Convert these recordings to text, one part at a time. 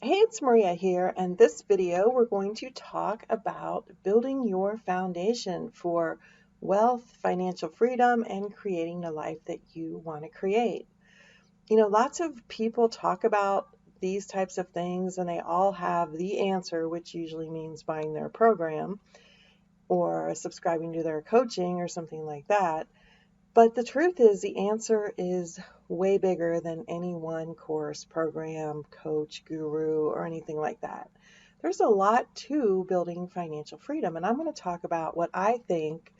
Hey, it's Maria here, and this video we're going to talk about building your foundation for wealth, financial freedom, and creating the life that you want to create. Lots of people talk about these types of things and they all have the answer, which usually means buying their program or subscribing to their coaching or something like that. But the truth is, the answer is way bigger than any one course, program, coach, guru, or anything like that. There's a lot to building financial freedom, and I'm going to talk about what I think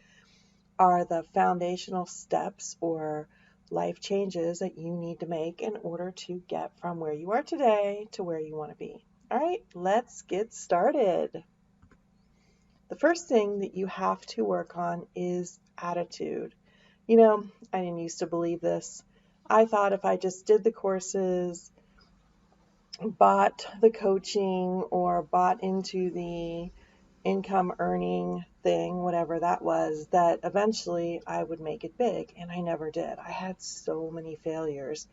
are the foundational steps or life changes that you need to make in order to get from where you are today to where you want to be. All right, let's get started. The first thing that you have to work on is attitude. I didn't used to believe this. I thought if I just did the courses, bought the coaching, or bought into the income earning thing, whatever that was, that eventually I would make it big. And I never did. I had so many failures.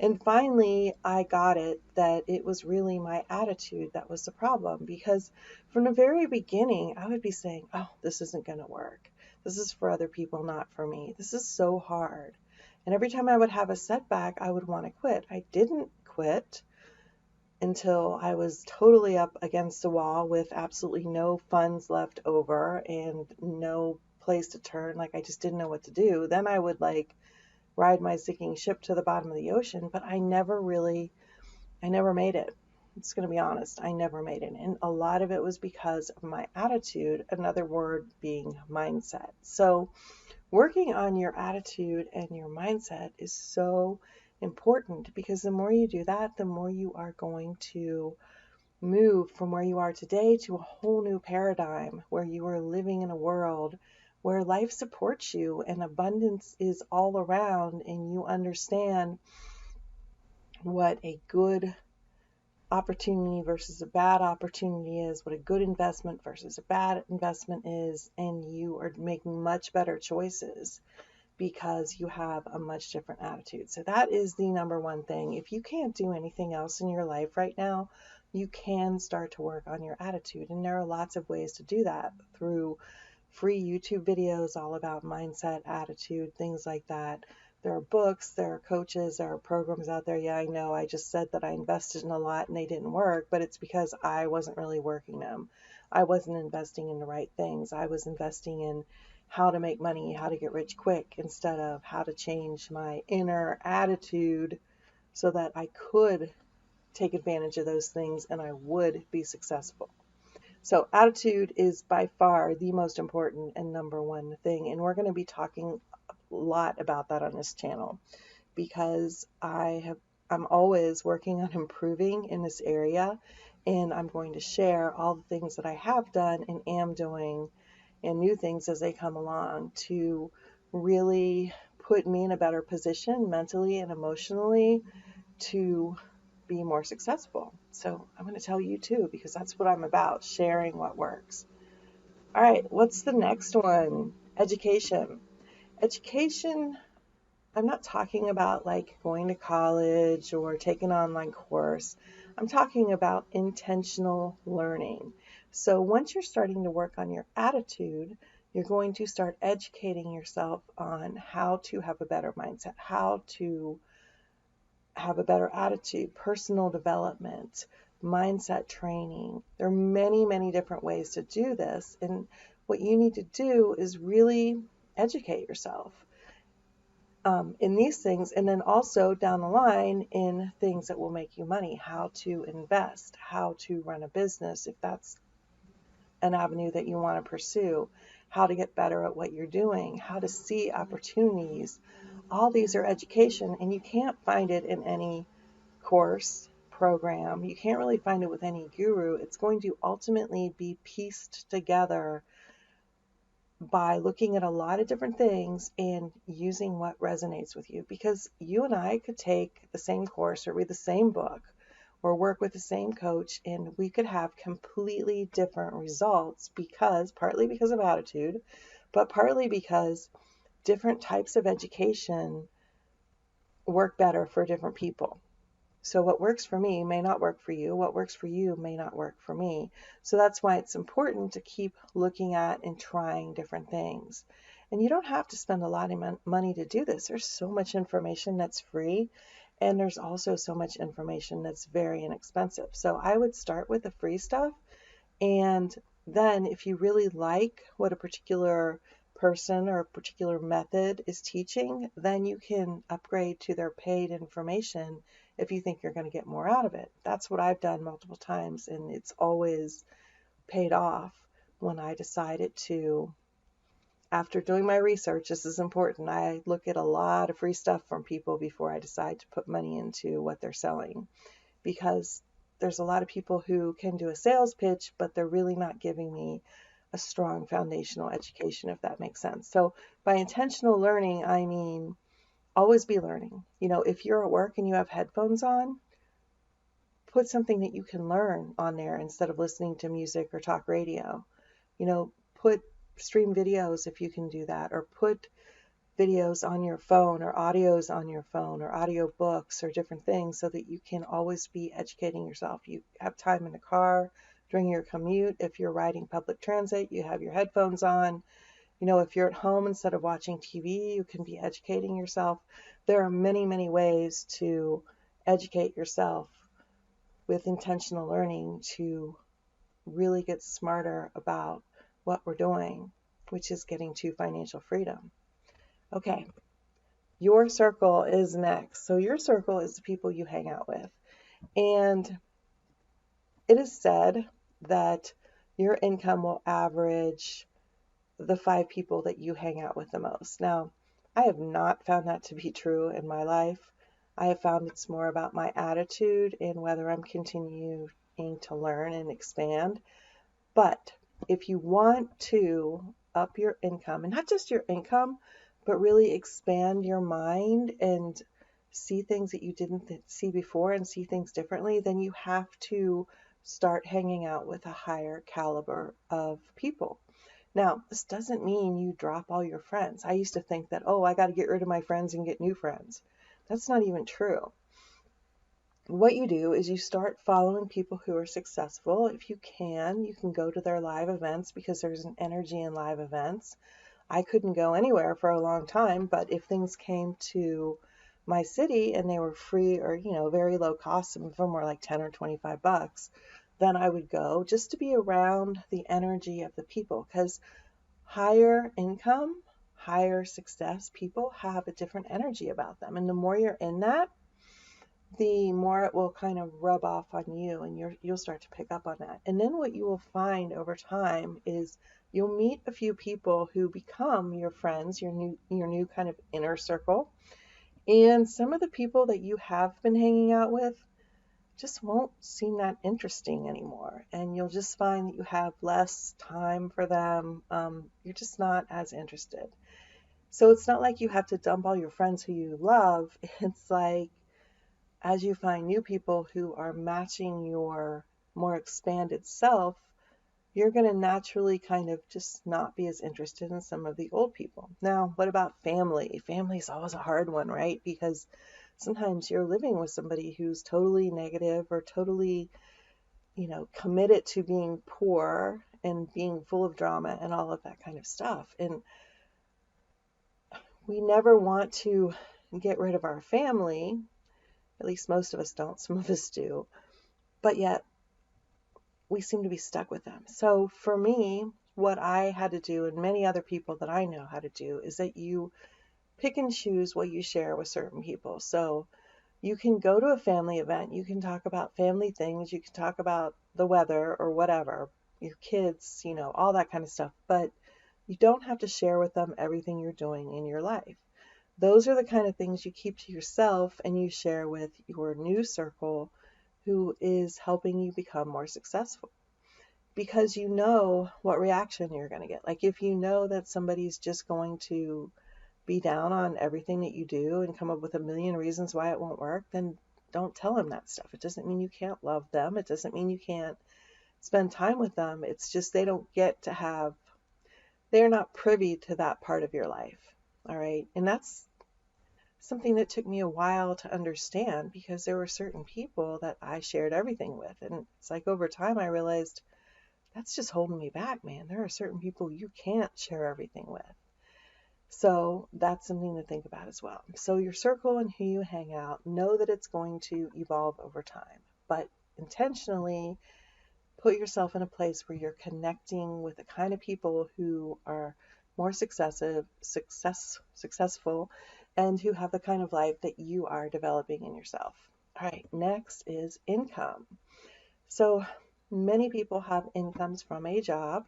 And finally, I got it that it was really my attitude that was the problem. Because from the very beginning, I would be saying, oh, this isn't going to work. This is for other people, not for me. This is so hard. And every time I would have a setback, I would want to quit. I didn't quit until I was totally up against the wall with absolutely no funds left over and no place to turn. Like I just didn't know what to do. Then I would ride my sinking ship to the bottom of the ocean, but I never made it. It's going to be honest. I never made it. And a lot of it was because of my attitude, another word being mindset. So working on your attitude and your mindset is so important because the more you do that, the more you are going to move from where you are today to a whole new paradigm where you are living in a world where life supports you and abundance is all around, and you understand what a good opportunity versus a bad opportunity is, what a good investment versus a bad investment is, and you are making much better choices because you have a much different attitude. So that is the number one thing. If you can't do anything else in your life right now, you can start to work on your attitude. And there are lots of ways to do that through free YouTube videos all about mindset, attitude, things like that. There are books, there are coaches, there are programs out there. Yeah, I know I just said that I invested in a lot and they didn't work, but it's because I wasn't really working them. I wasn't investing in the right things. I was investing in how to make money, how to get rich quick, instead of how to change my inner attitude so that I could take advantage of those things and I would be successful. So, attitude is by far the most important and number one thing. And we're going to be talking a lot about that on this channel because I'm always working on improving in this area, and I'm going to share all the things that I have done and am doing and new things as they come along to really put me in a better position mentally and emotionally to be more successful. So I'm going to tell you too, because that's what I'm about, sharing what works. All right, what's the next one? Education. Education, I'm not talking about like going to college or taking an online course. I'm talking about intentional learning. So once you're starting to work on your attitude, you're going to start educating yourself on how to have a better mindset, how to have a better attitude, personal development, mindset training. There are many, many different ways to do this. And what you need to do is really educate yourself in these things, and then also down the line in things that will make you money, how to invest, how to run a business if that's an avenue that you want to pursue, how to get better at what you're doing, how to see opportunities. All these are education, and you can't find it in any course, program. You can't really find it with any guru. It's going to ultimately be pieced together by looking at a lot of different things and using what resonates with you. Because you and I could take the same course or read the same book or work with the same coach, and we could have completely different results because partly because of attitude, but partly because different types of education work better for different people. So what works for me may not work for you. What works for you may not work for me. So that's why it's important to keep looking at and trying different things. And you don't have to spend a lot of money to do this. There's so much information that's free, and there's also so much information that's very inexpensive. So I would start with the free stuff, and then if you really like what a particular person or a particular method is teaching, then you can upgrade to their paid information if you think you're going to get more out of it. That's what I've done multiple times, and it's always paid off when I decided to, after doing my research. This is important. I look at a lot of free stuff from people before I decide to put money into what they're selling, because there's a lot of people who can do a sales pitch, but they're really not giving me a strong foundational education, if that makes sense. So by intentional learning, I mean always be learning. If you're at work and you have headphones on, put something that you can learn on there instead of listening to music or talk radio. Put stream videos if you can do that, or put videos on your phone or audios on your phone or audio books or different things so that you can always be educating yourself. You have time in the car during your commute. If you're riding public transit, you have your headphones on. If you're at home, instead of watching TV, you can be educating yourself. There are many, many ways to educate yourself with intentional learning to really get smarter about what we're doing, which is getting to financial freedom. Okay, your circle is next. So your circle is the people you hang out with. And it is said that your income will average the 5 people that you hang out with the most. Now, I have not found that to be true in my life. I have found it's more about my attitude and whether I'm continuing to learn and expand. But if you want to up your income, and not just your income, but really expand your mind and see things that you didn't see before and see things differently, then you have to start hanging out with a higher caliber of people. Now, this doesn't mean you drop all your friends. I used to think that, oh, I got to get rid of my friends and get new friends. That's not even true. What you do is you start following people who are successful. If you can go to their live events, because there's an energy in live events. I couldn't go anywhere for a long time, but if things came to my city and they were free or, very low cost, some of them were like 10 or 25 bucks, then I would go just to be around the energy of the people, because higher income, higher success people have a different energy about them. And the more you're in that, the more it will kind of rub off on you, and you'll start to pick up on that. And then what you will find over time is you'll meet a few people who become your friends, your new kind of inner circle. And some of the people that you have been hanging out with just won't seem that interesting anymore. And you'll just find that you have less time for them. You're just not as interested. So it's not like you have to dump all your friends who you love. It's like, as you find new people who are matching your more expanded self, you're going to naturally kind of just not be as interested in some of the old people. Now, what about family? Family is always a hard one, right? Because sometimes you're living with somebody who's totally negative or totally, committed to being poor and being full of drama and all of that kind of stuff. And we never want to get rid of our family. At least most of us don't. Some of us do. But yet we seem to be stuck with them. So for me, what I had to do, and many other people that I know how to do, is that you pick and choose what you share with certain people. So you can go to a family event, you can talk about family things, you can talk about the weather or whatever, your kids, all that kind of stuff. But you don't have to share with them everything you're doing in your life. Those are the kind of things you keep to yourself and you share with your new circle who is helping you become more successful, because you know what reaction you're going to get. Like if you know that somebody's just going to be down on everything that you do and come up with a million reasons why it won't work, then don't tell them that stuff. It doesn't mean you can't love them. It doesn't mean you can't spend time with them. It's just they're not privy to that part of your life. All right. And that's something that took me a while to understand because there were certain people that I shared everything with. And it's like over time I realized that's just holding me back, man. There are certain people you can't share everything with. So that's something to think about as well. So your circle and who you hang out, know that it's going to evolve over time, but intentionally put yourself in a place where you're connecting with the kind of people who are more successful and who have the kind of life that you are developing in yourself. All right, next is income. So many people have incomes from a job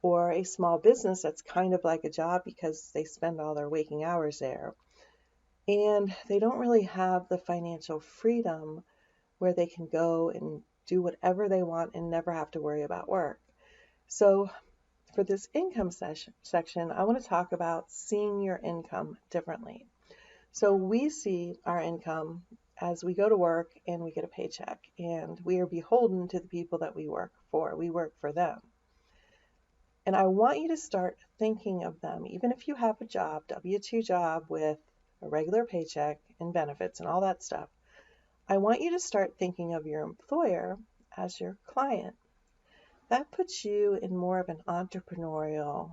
or a small business that's kind of like a job because they spend all their waking hours there. And they don't really have the financial freedom where they can go and do whatever they want and never have to worry about work. So for this income section, I want to talk about seeing your income differently. So we see our income as we go to work and we get a paycheck, and we are beholden to the people that we work for. We work for them. And I want you to start thinking of them, even if you have a job, W-2 job with a regular paycheck and benefits and all that stuff. I want you to start thinking of your employer as your client. That puts you in more of an entrepreneurial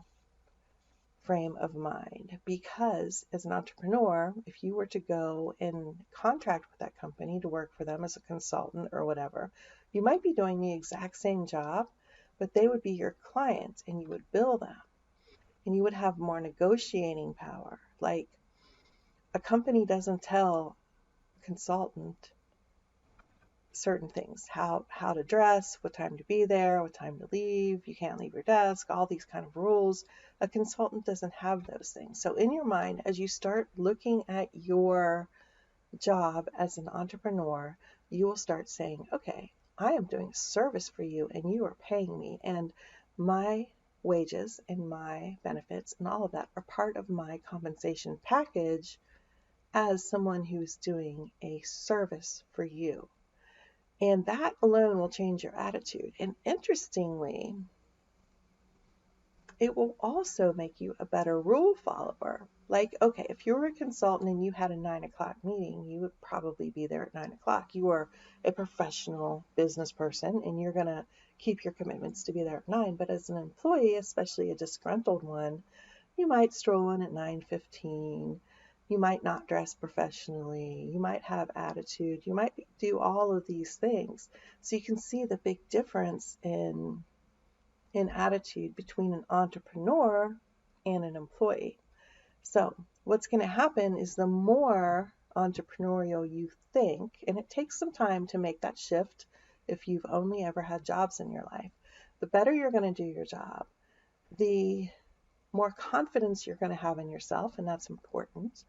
frame of mind, because as an entrepreneur, if you were to go and contract with that company to work for them as a consultant or whatever, you might be doing the exact same job, but they would be your client and you would bill them and you would have more negotiating power. Like, a company doesn't tell a consultant certain things, how to dress, what time to be there, what time to leave, you can't leave your desk, all these kind of rules. A consultant doesn't have those things. So in your mind, as you start looking at your job as an entrepreneur, you will start saying, okay, I am doing service for you and you are paying me, and my wages and my benefits and all of that are part of my compensation package as someone who's doing a service for you. And that alone will change your attitude. And interestingly, it will also make you a better rule follower. Like, okay, if you were a consultant and you had a 9 o'clock meeting, you would probably be there at 9 o'clock. You are a professional business person and you're going to keep your commitments to be there at 9. But as an employee, especially a disgruntled one, you might stroll in at 9:15. You might not dress professionally. You might have attitude. You might do all of these things. So you can see the big difference in attitude between an entrepreneur and an employee. So what's going to happen is the more entrepreneurial you think, and it takes some time to make that shift if you've only ever had jobs in your life, the better you're going to do your job, the more confidence you're going to have in yourself, and that's important.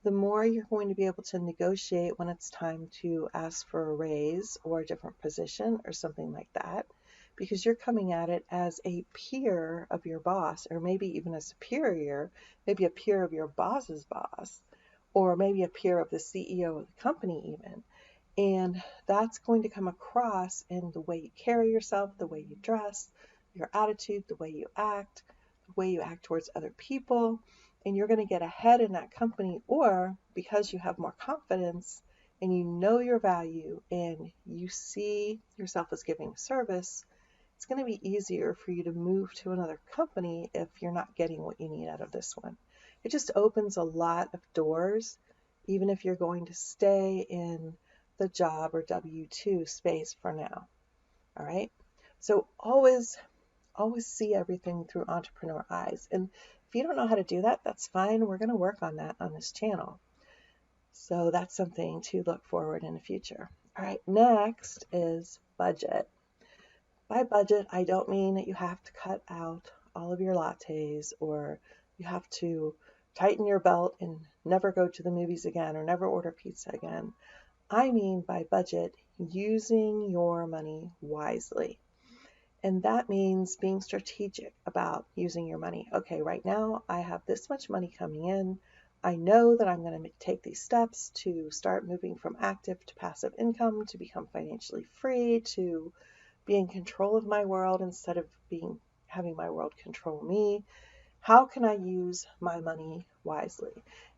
The more you're going to be able to negotiate when it's time to ask for a raise or a different position or something like that, because you're coming at it as a peer of your boss, or maybe even a superior, maybe a peer of your boss's boss, or maybe a peer of the CEO of the company even. And that's going to come across in the way you carry yourself, the way you dress, your attitude, the way you act towards other people, and you're going to get ahead in that company. Or because you have more confidence and you know your value and you see yourself as giving service, it's going to be easier for you to move to another company if you're not getting what you need out of this one. It just opens a lot of doors, even if you're going to stay in the job or W-2 space for now. All right. So always see everything through entrepreneur eyes. And if you don't know how to do that, that's fine. We're going to work on that on this channel. So that's something to look forward in the future. All right, next is budget. By budget, I don't mean that you have to cut out all of your lattes or you have to tighten your belt and never go to the movies again or never order pizza again. I mean by budget, using your money wisely. And that means being strategic about using your money. Okay, right now I have this much money coming in. I know that I'm going to take these steps to start moving from active to passive income, to become financially free, to be in control of my world instead of having my world control me. how can I use my money wisely?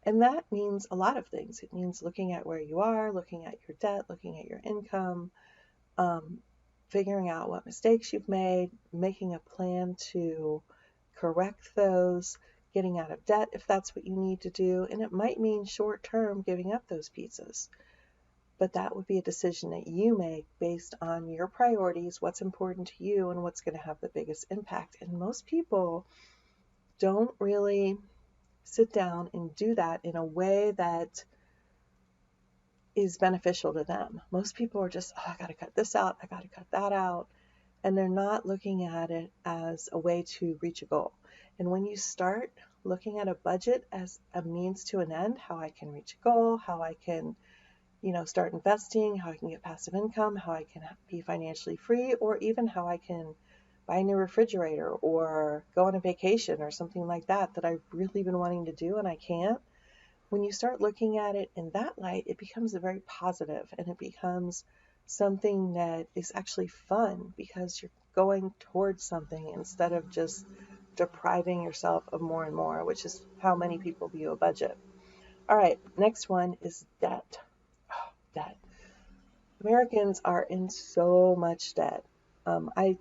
And that means a lot of things. It means looking at where you are, looking at your debt, looking at your income, um, figuring out what mistakes you've made, making a plan to correct those, getting out of debt if that's what you need to do. And it might mean short term giving up those pieces. But that would be a decision that you make based on your priorities, what's important to you, and what's going to have the biggest impact. And most people don't really sit down and do that in a way that is beneficial to them. Most people are just, oh, I got to cut this out, I got to cut that out. And they're not looking at it as a way to reach a goal. And when you start looking at a budget as a means to an end, how I can reach a goal, how I can, start investing, how I can get passive income, how I can be financially free, or even how I can buy a new refrigerator or go on a vacation or something like that I've really been wanting to do and I can't. When you start looking at it in that light, it becomes a very positive and it becomes something that is actually fun because you're going towards something instead of just depriving yourself of more and more, which is how many people view a budget. All right, next one is debt. Oh, debt. Americans are in so much debt. I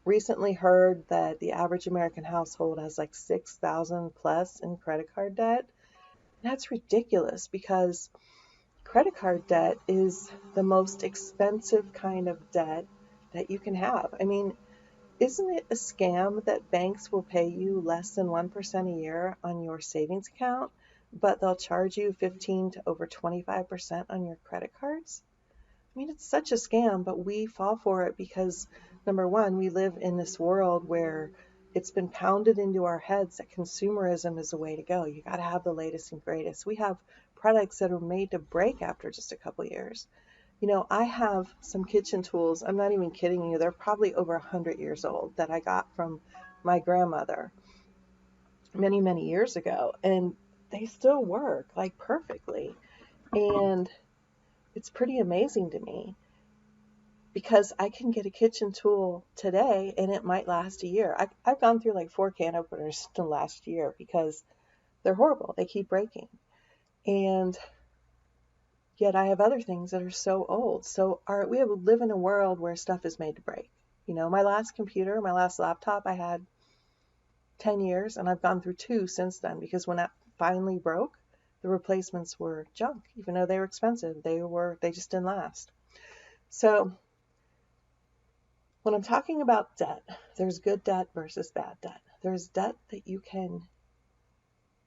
recently heard that the average American household has like 6,000 plus in credit card debt. That's ridiculous because credit card debt is the most expensive kind of debt that you can have. I mean, isn't it a scam that banks will pay you less than 1% a year on your savings account, but they'll charge you 15 to over 25% on your credit cards? I mean, it's such a scam, but we fall for it because, number one, we live in this world where it's been pounded into our heads that consumerism is the way to go. You got to have the latest and greatest. We have products that are made to break after just a couple years. I have some kitchen tools. I'm not even kidding you. They're probably over 100 years old that I got from my grandmother many, many years ago. And they still work like perfectly. And it's pretty amazing to me because I can get a kitchen tool today and it might last a year. I've gone through like 4 can openers in the last year because they're horrible. They keep breaking. And yet I have other things that are so old. So we live in a world where stuff is made to break. My last computer, my last laptop, I had 10 years and I've gone through 2 since then because when that finally broke, the replacements were junk, even though they were expensive. They just didn't last. So when I'm talking about debt, there's good debt versus bad debt. There's debt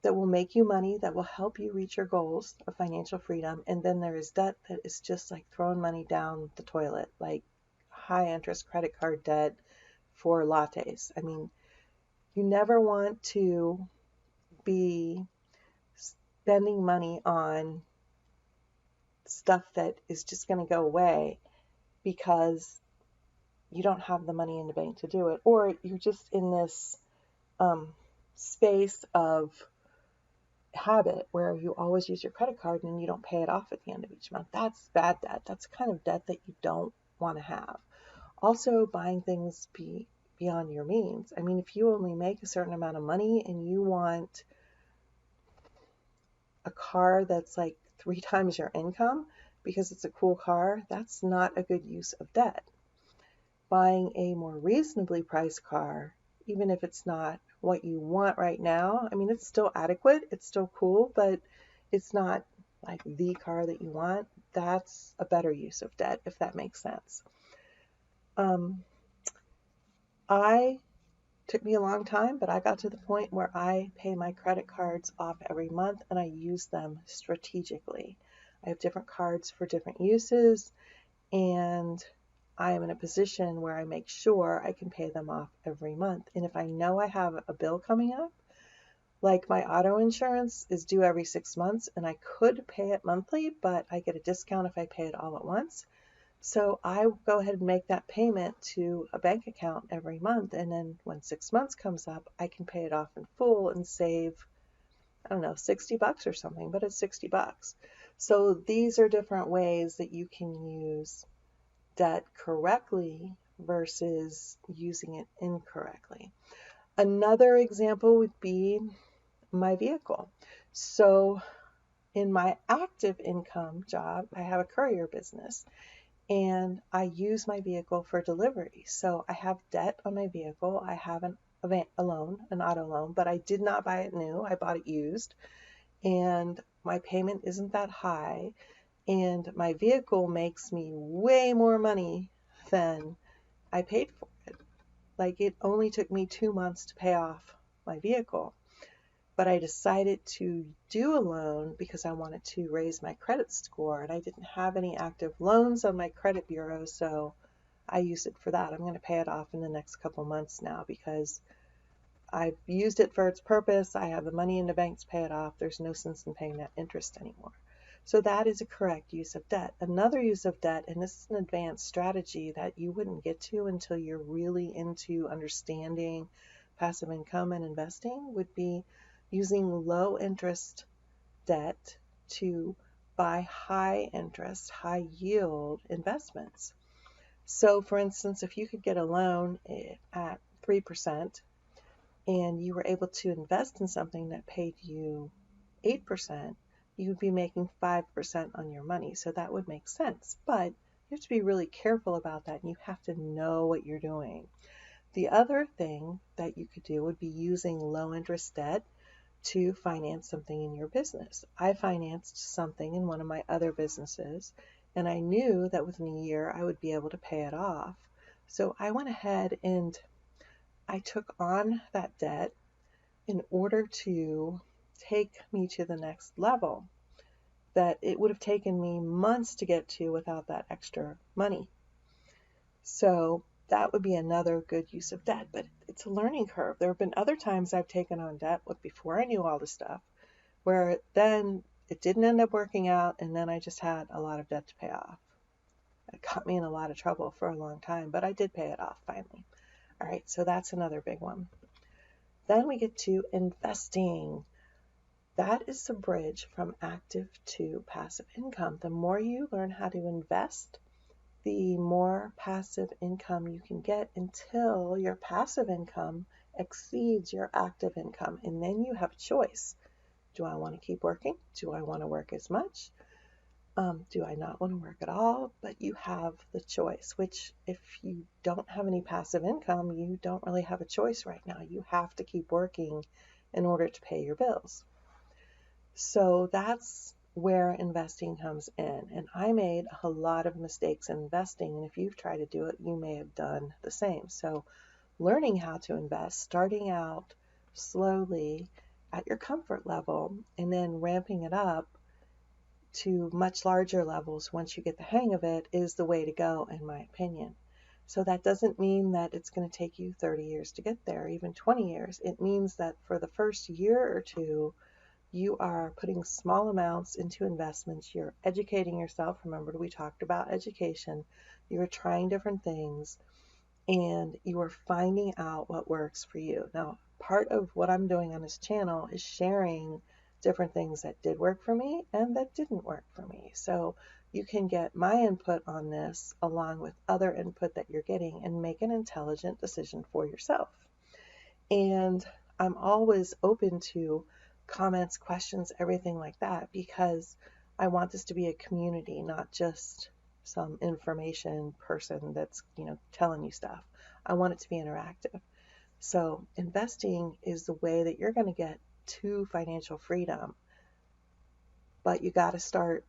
that will make you money, that will help you reach your goals of financial freedom. And then there is debt that is just like throwing money down the toilet, like high interest credit card debt for lattes. I mean, you never want to be spending money on stuff that is just going to go away because you don't have the money in the bank to do it, or you're just in this space of habit where you always use your credit card and you don't pay it off at the end of each month. That's bad debt. That's the kind of debt that you don't want to have. Also, buying things beyond your means. I mean, if you only make a certain amount of money and you want a car that's like 3 times your income because it's a cool car, that's not a good use of debt. Buying a more reasonably priced car, even if it's not what you want right now, I mean, it's still adequate, it's still cool, but it's not like the car that you want. That's a better use of debt, if that makes sense. I took me a long time, but I got to the point where I pay my credit cards off every month and I use them strategically. I have different cards for different uses, and I am in a position where I make sure I can pay them off every month. And if I know I have a bill coming up, like my auto insurance is due every 6 months and I could pay it monthly, but I get a discount if I pay it all at once. So I go ahead and make that payment to a bank account every month. And then when 6 months comes up, I can pay it off in full and save, I don't know, $60 or something, but it's $60. So these are different ways that you can use debt correctly versus using it incorrectly. Another example would be my vehicle. So in my active income job, I have a courier business and I use my vehicle for delivery. So I have debt on my vehicle. I have a loan, an auto loan, but I did not buy it new. I bought it used, and my payment isn't that high. And my vehicle makes me way more money than I paid for it. Like, it only took me 2 months to pay off my vehicle. But I decided to do a loan because I wanted to raise my credit score, and I didn't have any active loans on my credit bureau, so I used it for that. I'm going to pay it off in the next couple months now because I've used it for its purpose. I have the money in the bank to pay it off. There's no sense in paying that interest anymore. So that is a correct use of debt. Another use of debt, and this is an advanced strategy that you wouldn't get to until you're really into understanding passive income and investing, would be using low interest debt to buy high interest, high yield investments. So for instance, if you could get a loan at 3% and you were able to invest in something that paid you 8%, you would be making 5% on your money. So that would make sense. But you have to be really careful about that, and you have to know what you're doing. The other thing that you could do would be using low interest debt to finance something in your business. I financed something in one of my other businesses, and I knew that within a year I would be able to pay it off. So I went ahead and I took on that debt in order to take me to the next level that it would have taken me months to get to without that extra money. So that would be another good use of debt, but it's a learning curve. There have been other times I've taken on debt before I knew all the stuff, where then it didn't end up working out, and then I just had a lot of debt to pay off. It got me in a lot of trouble for a long time, but I did pay it off finally. All right, so that's another big one. Then we get to investing. That is the bridge from active to passive income. The more you learn how to invest, the more passive income you can get until your passive income exceeds your active income. And then you have a choice. Do I want to keep working? Do I want to work as much? Do I not want to work at all? But you have the choice, which if you don't have any passive income, you don't really have a choice right now. You have to keep working in order to pay your bills. So that's where investing comes in. And I made a lot of mistakes in investing. And if you've tried to do it, you may have done the same. So learning how to invest, starting out slowly at your comfort level, and then ramping it up to much larger levels once you get the hang of it, is the way to go, in my opinion. So that doesn't mean that it's going to take you 30 years to get there, even 20 years. It means that for the first year or two, you are putting small amounts into investments. You're educating yourself. Remember, we talked about education. You're trying different things, and you are finding out what works for you. Now, part of what I'm doing on this channel is sharing different things that did work for me and that didn't work for me. So you can get my input on this along with other input that you're getting and make an intelligent decision for yourself. And I'm always open to comments, questions, everything like that, because I want this to be a community, not just some information person that's, telling you stuff. I want it to be interactive. So investing is the way that you're going to get to financial freedom, but you got to start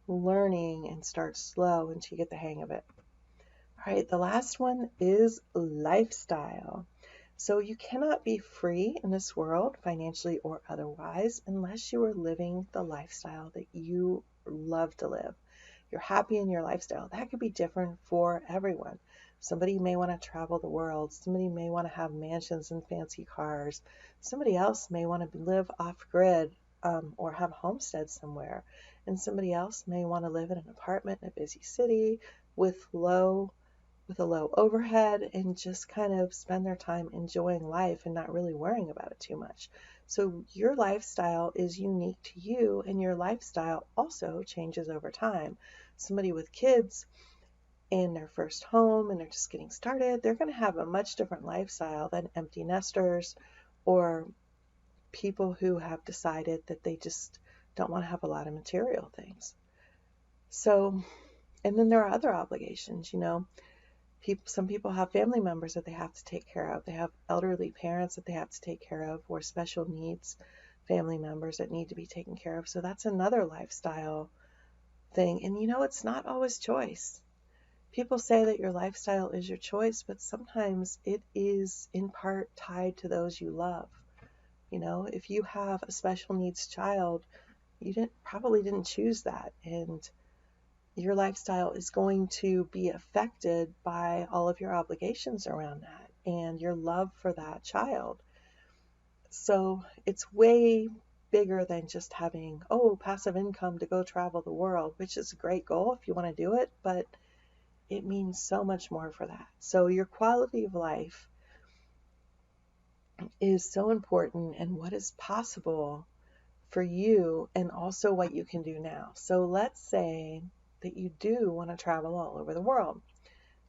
learning and start slow until you get the hang of it. All right, the last one is lifestyle. So you cannot be free in this world, financially or otherwise, unless you are living the lifestyle that you love to live. You're happy in your lifestyle. That could be different for everyone. Somebody may want to travel the world. Somebody may want to have mansions and fancy cars. Somebody else may want to live off grid, or have a homestead somewhere. And somebody else may want to live in an apartment in a busy city with a low overhead and just kind of spend their time enjoying life and not really worrying about it too much. So your lifestyle is unique to you, and your lifestyle also changes over time. Somebody with kids in their first home and they're just getting started, they're going to have a much different lifestyle than empty nesters or people who have decided that they just don't want to have a lot of material things. So, and then there are other obligations, some people have family members that they have to take care of. They have elderly parents that they have to take care of, or special needs family members that need to be taken care of. So that's another lifestyle thing. And it's not always choice. People say that your lifestyle is your choice, but sometimes it is in part tied to those you love. If you have a special needs child, you probably didn't choose that, and your lifestyle is going to be affected by all of your obligations around that and your love for that child. So it's way bigger than just having, passive income to go travel the world, which is a great goal if you want to do it, but it means so much more for that. So your quality of life is so important, and what is possible for you and also what you can do now. So let's say that you do want to travel all over the world,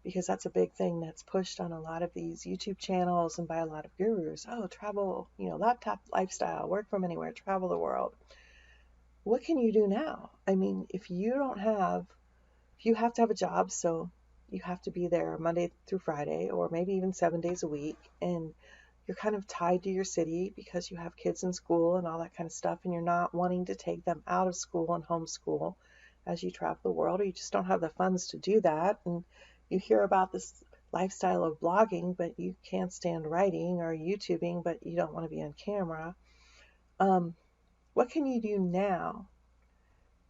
because that's a big thing that's pushed on a lot of these YouTube channels and by a lot of gurus. Travel, laptop lifestyle, work from anywhere, travel the world. What can you do now? I mean, if you have to have a job, so you have to be there Monday through Friday, or maybe even 7 days a week, and you're kind of tied to your city because you have kids in school and all that kind of stuff, and you're not wanting to take them out of school and homeschool as you travel the world, or you just don't have the funds to do that, and you hear about this lifestyle of blogging, but you can't stand writing, or YouTubing, but you don't want to be on camera. What can you do now?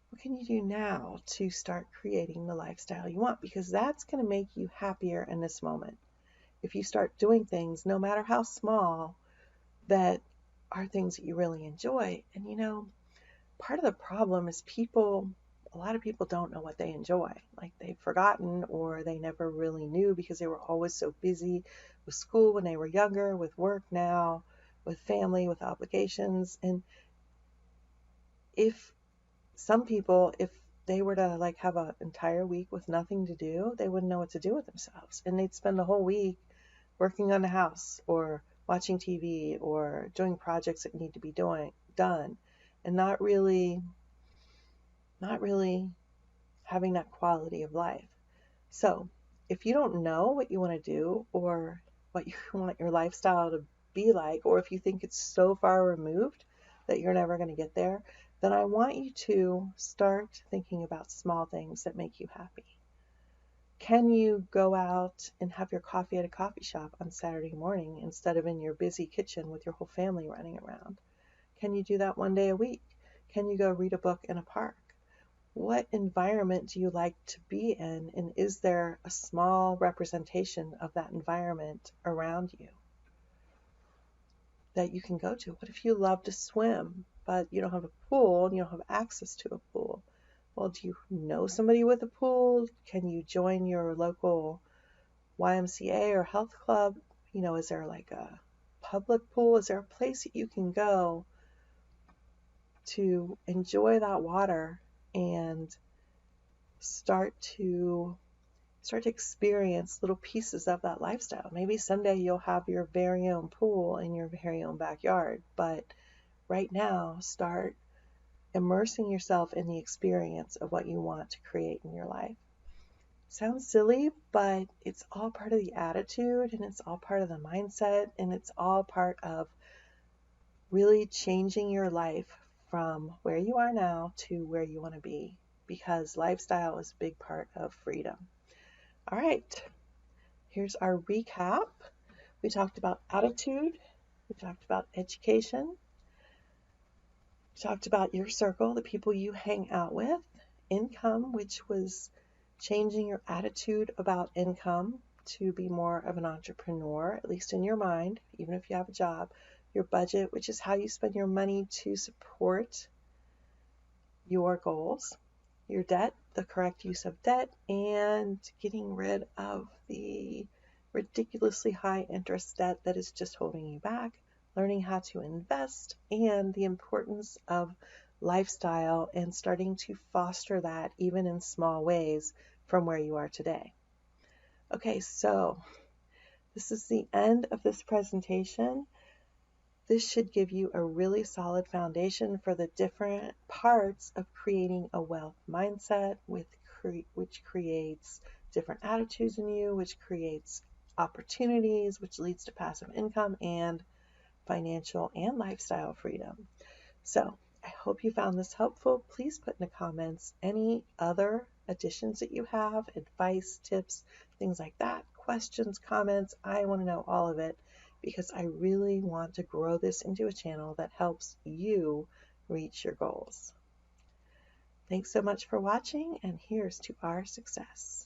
What can you do now to start creating the lifestyle you want? Because that's going to make you happier in this moment. If you start doing things, no matter how small, that are things that you really enjoy. And part of the problem is a lot of people don't know what they enjoy. Like they've forgotten, or they never really knew because they were always so busy with school when they were younger, with work now, with family, with obligations. And if they were to have an entire week with nothing to do, they wouldn't know what to do with themselves. And they'd spend the whole week working on the house or watching TV or doing projects that need to be done, and not really having that quality of life. So if you don't know what you want to do, or what you want your lifestyle to be like, or if you think it's so far removed that you're never going to get there, then I want you to start thinking about small things that make you happy. Can you go out and have your coffee at a coffee shop on Saturday morning instead of in your busy kitchen with your whole family running around? Can you do that one day a week? Can you go read a book in a park? What environment do you like to be in, and is there a small representation of that environment around you that you can go to? What if you love to swim, but you don't have a pool and you don't have access to a pool? Well, do you know somebody with a pool? Can you join your local YMCA or health club? Is there a public pool? Is there a place that you can go to enjoy that water and start to experience little pieces of that lifestyle? Maybe someday you'll have your very own pool in your very own backyard, but right now start immersing yourself in the experience of what you want to create in your life. Sounds silly, but it's all part of the attitude, and it's all part of the mindset, and it's all part of really changing your life from where you are now to where you want to be, because lifestyle is a big part of freedom. All right, here's our recap. We talked about attitude, we talked about education, we talked about your circle, the people you hang out with, income, which was changing your attitude about income to be more of an entrepreneur, at least in your mind, even if you have a job. Your budget, which is how you spend your money to support your goals. Your debt, the correct use of debt, and getting rid of the ridiculously high interest debt that is just holding you back. Learning how to invest, and the importance of lifestyle and starting to foster that even in small ways from where you are today. Okay, so this is the end of this presentation. This should give you a really solid foundation for the different parts of creating a wealth mindset, which creates different attitudes in you, which creates opportunities, which leads to passive income and financial and lifestyle freedom. So I hope you found this helpful. Please put in the comments any other additions that you have, advice, tips, things like that, questions, comments. I want to know all of it because I really want to grow this into a channel that helps you reach your goals. Thanks so much for watching, and here's to our success.